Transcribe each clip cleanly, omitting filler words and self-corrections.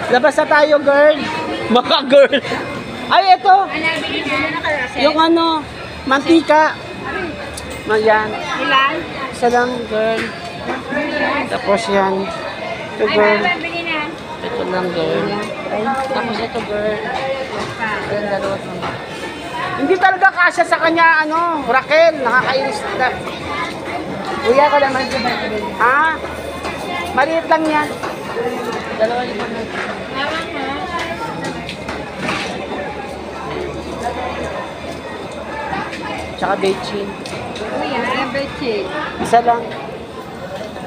Labas na tayo, girl. Mga girl. Ay, ito. Yung ano, mantika. Yan. Ilan? Isa lang, girl. Tapos yan. Ito, girl. Ito lang, girl. Tapos ito, girl. Ayan, dalawa ito. Hindi talaga kasya sa kanya, ano, Raquel. Nakakainis na. Kuya ko naman. Ha? Maliit lang yan. Dalawa ito. Tsaka bechin. Kuya, bechin. Isa lang.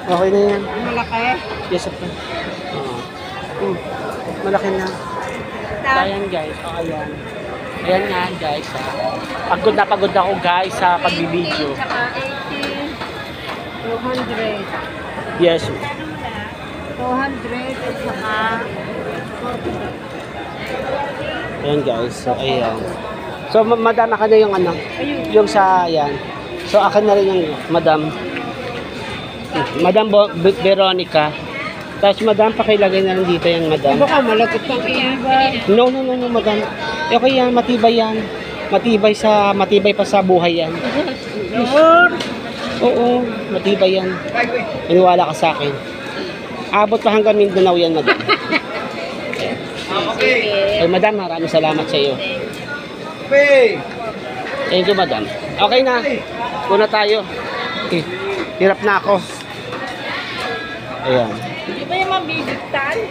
Okay na yan. Malaki. Yes, of course. Malaki na. Ayan guys. O, ayan. Ayan nga guys. Pagod na pagod ako guys sa pagbibideo. 80, saka 80. 200. Yes. 200 at saka 40. Ayan guys. So, ayan. So, madam, akin na yung ano. Yung sa, ayan. So, akin na rin yung madam. Madam Veronica. Tapos, madam, pakilagay na lang dito yung madam. Baka malapit kang iba. No, madam. Okay yan, matibay yan. Matibay pa sa buhay yan. Oo, matibay yan. Maniwala ka sa akin. Abot pa hanggang Mindanao yan, madam. Okay. Ay, madam, maraming salamat sa iyo. Okay. Thank you, madam. Okay na. Una tayo. Okay. Hirap na ako. Ayan. Hindi ba yung mabibigtan?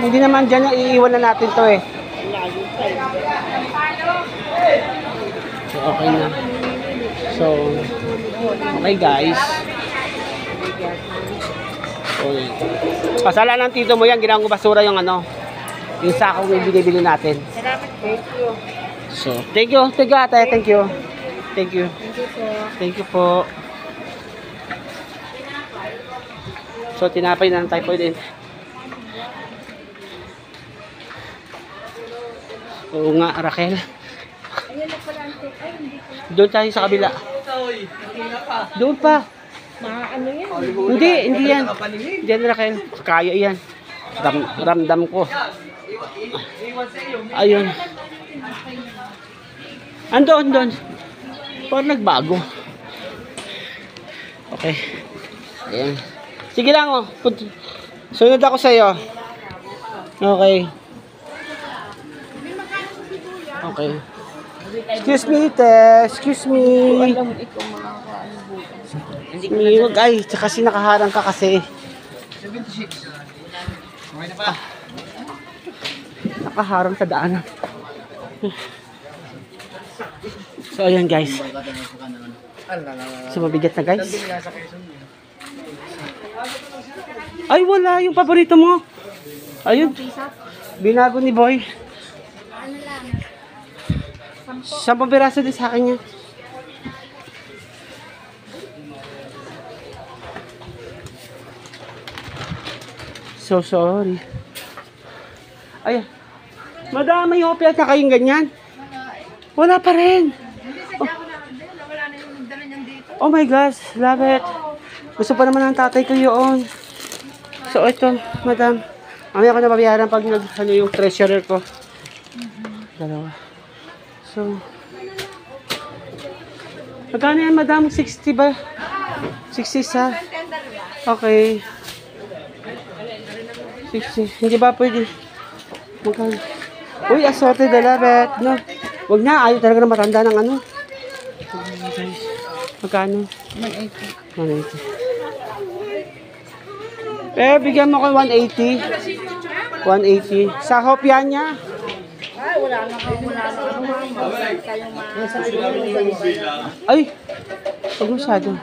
Hindi naman dyan yung iiwan na natin to eh. So, okay na. So, okay guys. Okay. Pasala ng tito mo yan, ginawang basura yung ano, yung sakong ibigay-bili natin. Salamat. Thank you. So, thank you, ate, thank you. Thank you. Thank you po. So, tinapay na ng tayo din. Oo nga, Raquel. Doon tayo sa kabila. Doon pa. Ano yan? Hindi yan. Diyan, Raquel. Kaya yan. Ramdam ko. Ayun. Andon. Parang nagbago. Okay. Ayan. Sige lang, oh. Sunod ako sa'yo. Okay. Okay. Excuse me, te. Excuse me. Wag ay, kasi nakaharang ka kasi. 76. Okay na pa. Nakaharang sa daanan. So, ayan guys. So, mabigat na guys. Ay, wala. Yung paborito mo. Ayun. Binago ni Boy. 10 piraso din sa akin yan. So sorry. Ay, madam, may opia na kayong ganyan? Wala pa rin. Oh my gosh, love it. Gusto pa naman ng tatay ko yun. So ito, madam. Mamaya ko na babayaran pag ano yung treasurer ko. Dalawa. So, magkano yan, madam? 60 ba? 60 sa? Okay. 60. Hindi ba pwede? Magkano? Uy, assorted na labet. No. Huwag na. Ayaw talaga na matanda ng ano. Guys. Magkano? 180. Bigyan mo ko 180. 180. Sa hopya niya. Ay, wala na. Ay! Huwag masyado.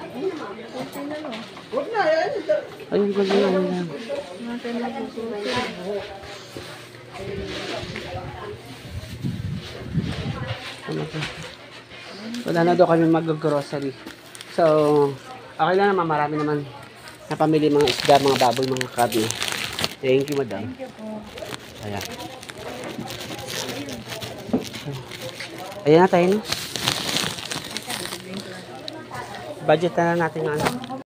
Ayun, wala na. Wala na daw kami mag-grocery. So, okay na naman. Marami naman napamili mga isda, mga baboy, mga karne. Thank you, madam. Ayan. Ayan na tayo, no? Budget na lang natin ng ano.